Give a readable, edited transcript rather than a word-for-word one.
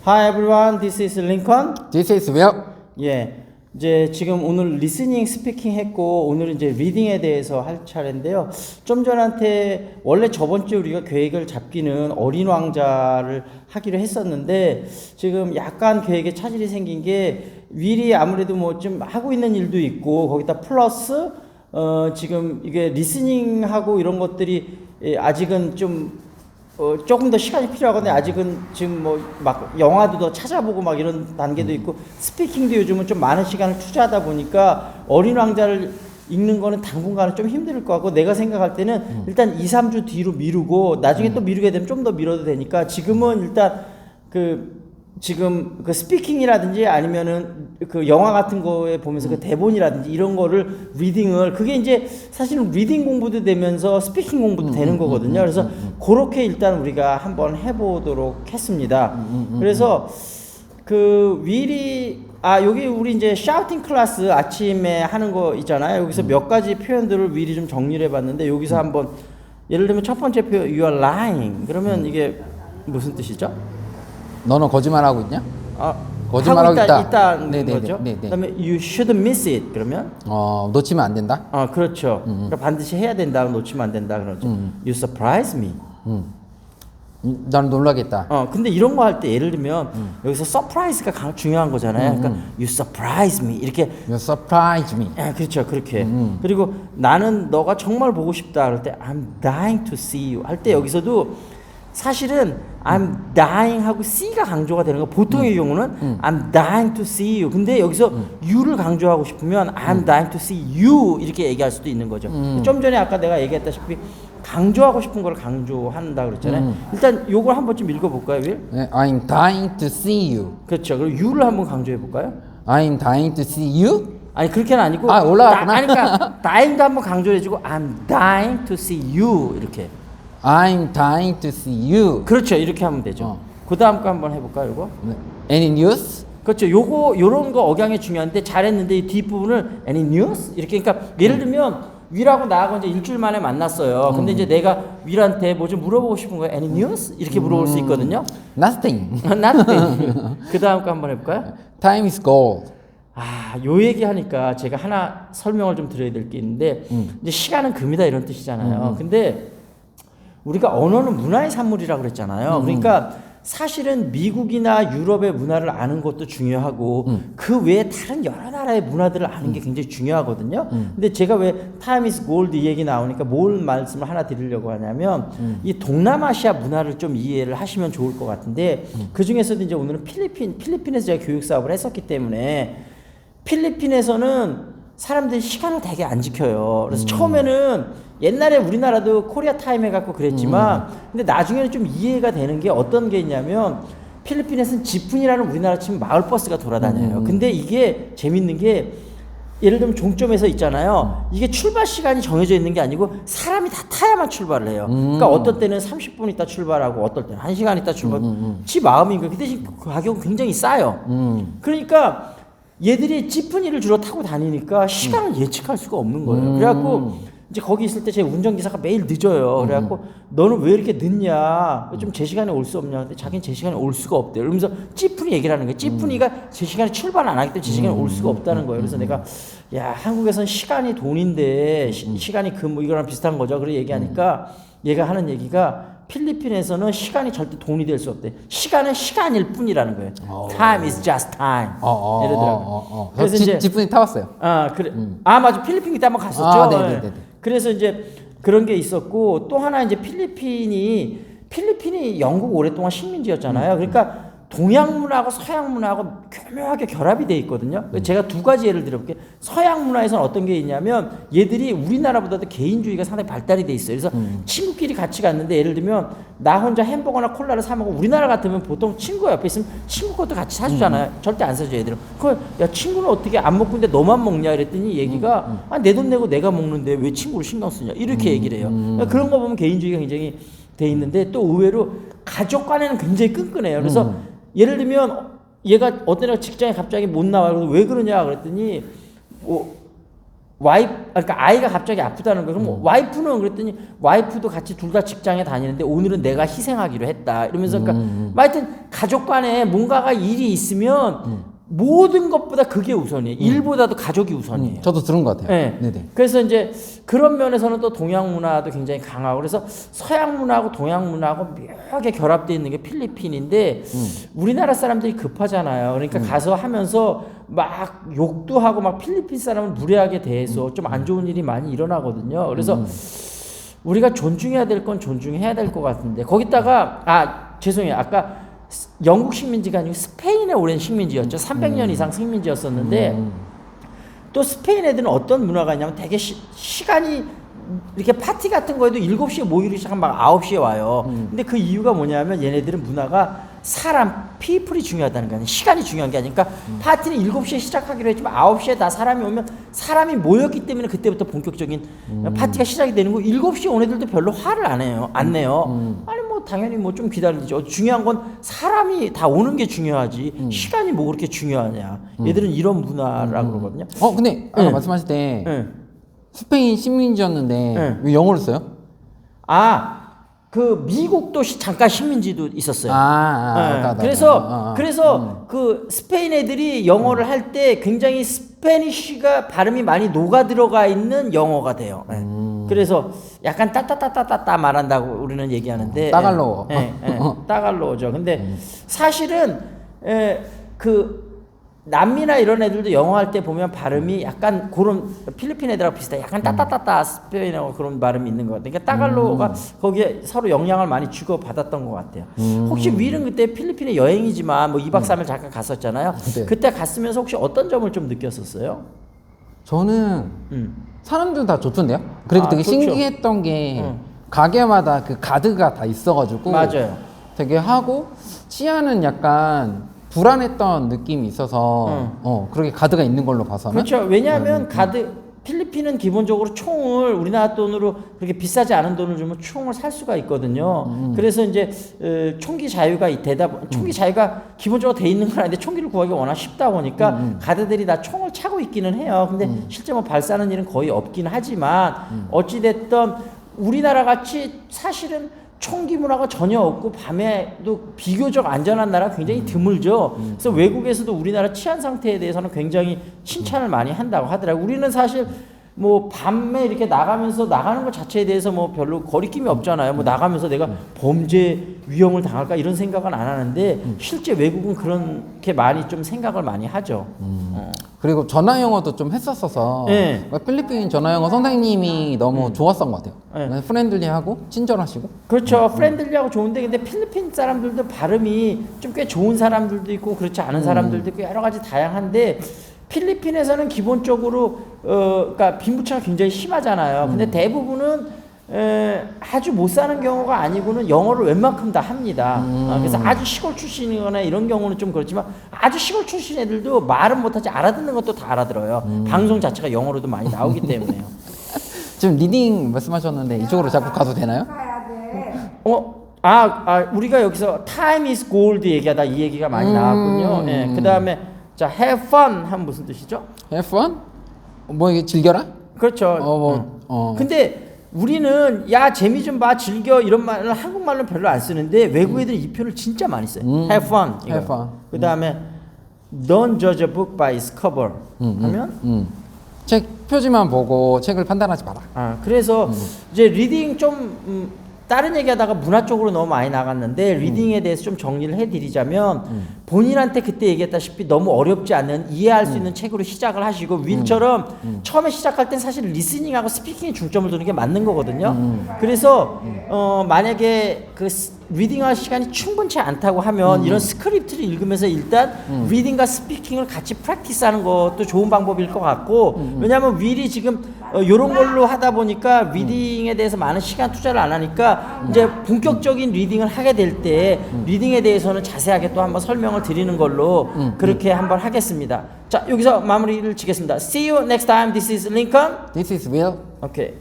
Hi everyone, this is Lincoln. This is Will. 예, 이제 지금 오늘 리스닝 스피킹 했고 오늘은 이제 리딩에 대해서 할 차례인데요. 좀 전한테 원래 저번 주에 우리가 계획을 잡기는 어린 왕자를 하기로 했었는데 지금 약간 계획에 차질이 생긴 게 윌이 아무래도 뭐 좀 하고 있는 일도 있고 거기다 플러스 지금 이게 리스닝하고 이런 것들이 아직은 좀 조금 더 시간이 필요하거든요. 아직은 지금 뭐 막 영화도 더 찾아보고 막 이런 단계도 있고 스피킹도 요즘은 좀 많은 시간을 투자하다 보니까 어린 왕자를 읽는 거는 당분간은 좀 힘들 것 같고 내가 생각할 때는 일단 2, 3주 뒤로 미루고 나중에 또 미루게 되면 좀 더 미뤄도 되니까 지금은 일단 지금 그 스피킹이라든지 아니면은 그 영화 같은 거에 보면서 그 대본이라든지 이런 거를 리딩을 그게 이제 사실은 리딩 공부도 되면서 스피킹 공부도 되는 거거든요. 그래서 그렇게 일단 우리가 한번 해보도록 했습니다. 그래서 그 윌이 여기 우리 이제 샤우팅 클래스 아침에 하는 거 있잖아요. 여기서 몇 가지 표현들을 윌이 좀 정리를 해봤는데 여기서 한번 예를 들면 첫 번째 표현 You are lying 그러면 이게 무슨 뜻이죠? 너는 거짓말하고 있냐? 거짓말하고 있다는 네네네, 거죠. 네네. 그다음에 you should miss it 그러면 놓치면 안 된다. 그렇죠. 그러니까 반드시 해야 된다. 놓치면 안 된다 그러죠. You surprise me. 난 놀라겠다. 근데 이런 거 할 때 예를 들면 여기서 surprise가 중요한 거잖아요. 그러니까 you surprise me 이렇게 You surprise me. 그렇죠. 그렇게. 그리고 나는 너가 정말 보고 싶다 그럴 때 I'm dying to see you 할 때 여기서도 사실은 I'm dying 하고 C가 강조가 되는 거 보통의 경우는 I'm dying to see you 근데 여기서 you를 강조하고 싶으면 I'm dying to see you 이렇게 얘기할 수도 있는 거죠. 좀 전에 아까 내가 얘기했다시피 강조하고 싶은 걸 강조한다 그랬잖아요. 일단 요걸 한번 좀 읽어볼까요, 윌? 네, I'm dying to see you. 그렇죠. 그리고 you를 한번 강조해볼까요? I'm dying to see you. 아니 그렇게는 아니고 올라갔구나. 그러니까 dying도 한번 강조해주고 I'm dying to see you 이렇게 I'm dying to see you. 그렇죠. 이렇게 하면 되죠. 그 다음 거 한번 해볼까요, 이거? 네. Any news? 그렇죠. 요런 거 억양이 중요한데 잘했는데 이 뒷부분을 any news? 이렇게 그러니까 예를 들면 윌하고 나하고 이제 일주일 만에 만났어요. 근데 이제 내가 윌한테 뭐 좀 물어보고 싶은 거예요. any news? 이렇게 물어볼 수 있거든요. Nothing. nothing. 그 다음 거 한번 해볼까요? Time is gold. 요 얘기 하니까 제가 하나 설명을 좀 드려야 될 게 있는데 이제 시간은 금이다 이런 뜻이잖아요. 근데 우리가 언어는 문화의 산물이라고 그랬잖아요. 그러니까 사실은 미국이나 유럽의 문화를 아는 것도 중요하고 그 외에 다른 여러 나라의 문화들을 아는 게 굉장히 중요하거든요. 근데 제가 왜 time is gold 이 얘기 나오니까 뭘 말씀을 하나 드리려고 하냐면 이 동남아시아 문화를 좀 이해를 하시면 좋을 것 같은데 그 중에서도 이제 오늘은 필리핀에서 제가 교육 사업을 했었기 때문에 필리핀에서는 사람들이 시간을 되게 안 지켜요. 그래서 처음에는 옛날에 우리나라도 코리아 타임 해갖고 그랬지만 근데 나중에는 좀 이해가 되는 게 어떤 게 있냐면 필리핀에서는 지푼이라는 우리나라 치면 마을버스가 돌아다녀요. 근데 이게 재밌는 게 예를 들면 종점에서 있잖아요. 이게 출발 시간이 정해져 있는 게 아니고 사람이 다 타야만 출발을 해요. 그러니까 어떤 때는 30분 있다 출발하고 어떨 때는 1시간 있다 출발. 지 마음인 거예요. 그 대신 그 가격은 굉장히 싸요. 그러니까 얘들이 지푼이를 주로 타고 다니니까 시간을 예측할 수가 없는 거예요. 그래갖고 이제 거기 있을 때 제 운전기사가 매일 늦어요. 그래갖고 너는 왜 이렇게 늦냐? 좀 제 시간에 올 수 없냐? 근데 자기는 제 시간에 올 수가 없대요. 그러면서 찌푼이 얘기를 하는 거예요. 찌푼이가 제 시간에 출발 안 하기 때문에 제 시간에 올 수가 없다는 거예요. 그래서 내가 야 한국에서는 시간이 돈인데 시간이 뭐 이거랑 비슷한 거죠. 그래 얘기하니까 얘가 하는 얘기가 필리핀에서는 시간이 절대 돈이 될 수 없대. 시간은 시간일 뿐이라는 거예요. Time is just time. 이러더라고요. 그래서 이제 지분이 타봤어요. 그래. 맞아. 필리핀 그때 한번 갔었죠. 네네네. 그래서 이제 그런 게 있었고 또 하나 이제 필리핀이 영국 오랫동안 식민지였잖아요. 그러니까 동양 문화하고 서양 문화하고 교묘하게 결합이 돼 있거든요. 제가 두 가지 예를 들어볼게요. 서양 문화에서는 어떤 게 있냐면 얘들이 우리나라보다도 개인주의가 상당히 발달이 돼 있어요. 그래서 친구끼리 같이 갔는데 예를 들면 나 혼자 햄버거나 콜라를 사 먹고 우리나라 같으면 보통 친구가 옆에 있으면 친구 것도 같이 사주잖아요. 절대 안 사줘 애들은. 야 친구는 어떻게 안 먹고 있는데 너만 먹냐 이랬더니 얘기가 내 돈 내고 내가 먹는데 왜 친구를 신경 쓰냐 이렇게 얘기를 해요. 그런 거 보면 개인주의가 굉장히 돼 있는데 또 의외로 가족 간에는 굉장히 끈끈해요. 그래서 예를 들면 얘가 어떤 애가 직장에 갑자기 못 나와요. 왜 그러냐 그랬더니 그러니까 아이가 갑자기 아프다는 거예요. 그럼 와이프는 그랬더니 와이프도 같이 둘 다 직장에 다니는데 오늘은 내가 희생하기로 했다. 이러면서 그러니까 하여튼 가족 간에 뭔가가 일이 있으면 모든 것보다 그게 우선이에요. 일보다도 가족이 우선이에요. 저도 들은 것 같아요. 네. 네네. 그래서 이제 그런 면에서는 또 동양 문화도 굉장히 강하고 그래서 서양 문화하고 동양 문화하고 묘하게 결합되어 있는 게 필리핀인데 우리나라 사람들이 급하잖아요. 그러니까 가서 하면서 막 욕도 하고 막 필리핀 사람을 무례하게 대해서 좀 안 좋은 일이 많이 일어나거든요. 그래서 우리가 존중해야 될 건 존중해야 될 것 같은데 거기다가 죄송해요. 아까 영국 식민지가 아니고 스페인의 오랜 식민지였죠. 300년 이상 식민지였었는데 또 스페인 애들은 어떤 문화가 있냐면 되게 시간이 이렇게 파티 같은 거에도 7시에 모이기 시작하면 막 9시에 와요. 근데 그 이유가 뭐냐면 얘네들은 문화가 피플이 중요하다는 거 아니에요. 시간이 중요한 게 아니니까 파티는 7시에 시작하기로 했지만 9시에 다 사람이 오면 사람이 모였기 때문에 그때부터 본격적인 파티가 시작이 되는 거 7시에 온 애들도 별로 화를 안 내요. 아니 뭐 당연히 뭐 좀 기다리죠. 중요한 건 사람이 다 오는 게 중요하지 시간이 뭐 그렇게 중요하냐. 얘들은 이런 문화라고 그러거든요. 근데 아까 말씀하실 때 스페인 식민지였는데 왜 영어를 써요? 그 미국도 잠깐 식민지도 있었어요. 그래서 그 스페인 애들이 영어를 할 때 굉장히 스페니쉬가 발음이 많이 녹아 들어가 있는 영어가 돼요. 그래서 약간 따따따따따 말한다고 우리는 얘기하는데 따갈로어. 따갈로어죠. 근데 사실은 그 남미나 이런 애들도 영어 할 때 보면 발음이 약간 그런 필리핀 애들하고 비슷해. 약간 따따따따 스페인어 그런 발음이 있는 것 같아요. 그러니까 따갈로가 거기에 서로 영향을 많이 주고 받았던 것 같아요. 혹시 윌은 그때 필리핀에 여행이지만 뭐 2박 3일 잠깐 갔었잖아요. 네. 그때 갔으면서 혹시 어떤 점을 좀 느꼈었어요? 저는 사람들 다 좋던데요. 그리고 되게 좋죠. 신기했던 게 가게마다 그 가드가 다 있어가지고 맞아요. 되게 하고 치아는 약간 불안했던 느낌이 있어서 그렇게 가드가 있는 걸로 봐서는 그렇죠. 왜냐하면 필리핀은 기본적으로 총을 우리나라 돈으로 그렇게 비싸지 않은 돈을 주면 총을 살 수가 있거든요. 그래서 이제 총기 자유가 총기 자유가 기본적으로 돼 있는 건 아닌데 총기를 구하기 워낙 쉽다 보니까 가드들이 다 총을 차고 있기는 해요. 근데 실제 뭐 발사하는 일은 거의 없긴 하지만 어찌 됐든 우리나라 같이 사실은 총기 문화가 전혀 없고 밤에도 비교적 안전한 나라가 굉장히 드물죠. 그래서 외국에서도 우리나라 치안 상태에 대해서는 굉장히 칭찬을 많이 한다고 하더라고요. 우리는 사실 뭐 밤에 이렇게 나가는 것 자체에 대해서 뭐 별로 거리낌이 없잖아요. 뭐 나가면서 내가 범죄 위험을 당할까 이런 생각은 안 하는데 실제 외국은 그렇게 많이 좀 생각을 많이 하죠. 그리고 전화 영어도 좀 했었어서 필리핀 전화 영어 선생님이 너무 좋았던 것 같아요. 프렌들리하고 친절하시고. 그렇죠. 프렌들리하고 좋은데 근데 필리핀 사람들도 발음이 좀 꽤 좋은 사람들도 있고 그렇지 않은 사람들도 있고 여러 가지 다양한데 필리핀에서는 기본적으로 그러니까 빈부차가 굉장히 심하잖아요. 근데 대부분은 아주 못 사는 경우가 아니고는 영어를 웬만큼 다 합니다. 그래서 아주 시골 출신이거나 이런 경우는 좀 그렇지만 아주 시골 출신 애들도 말은 못하지 알아듣는 것도 다 알아들어요. 방송 자체가 영어로도 많이 나오기 때문에요. 지금 리딩 말씀하셨는데 이쪽으로 자꾸 가도 되나요? 우리가 여기서 time is gold 얘기하다 이 얘기가 많이 나왔군요. 그 다음에 자, have fun 하면 무슨 뜻이죠? Have fun? 뭐 이게 즐겨라? 그렇죠. 근데 우리는 야 재미 좀 봐 즐겨 이런 말을 한국말로 별로 안 쓰는데 외국 애들은 이 표현을 진짜 많이 써요. have fun. Have fun. 그 다음에 don't judge a book by its cover 하면 책 표지만 보고 책을 판단하지 마라. 그래서 이제 리딩 좀 다른 얘기하다가 문화 쪽으로 너무 많이 나갔는데 리딩에 대해서 좀 정리를 해드리자면 본인한테 그때 얘기했다시피 너무 어렵지 않은 이해할 수 있는 책으로 시작을 하시고 윌처럼 처음에 시작할 땐 사실 리스닝하고 스피킹에 중점을 두는 게 맞는 거거든요. 그래서 만약에 그 리딩할 시간이 충분치 않다고 하면 이런 스크립트를 읽으면서 일단 리딩과 스피킹을 같이 프랙티스하는 것도 좋은 방법일 것 같고 왜냐하면 윌이 지금 이런 걸로 하다 보니까 리딩에 대해서 많은 시간 투자를 안 하니까 이제 본격적인 리딩을 하게 될 때 리딩에 대해서는 자세하게 또 한번 설명을 드리는 걸로 그렇게 한번 하겠습니다. 자 여기서 마무리를 지겠습니다. See you next time. This is Lincoln. This is Will. Okay.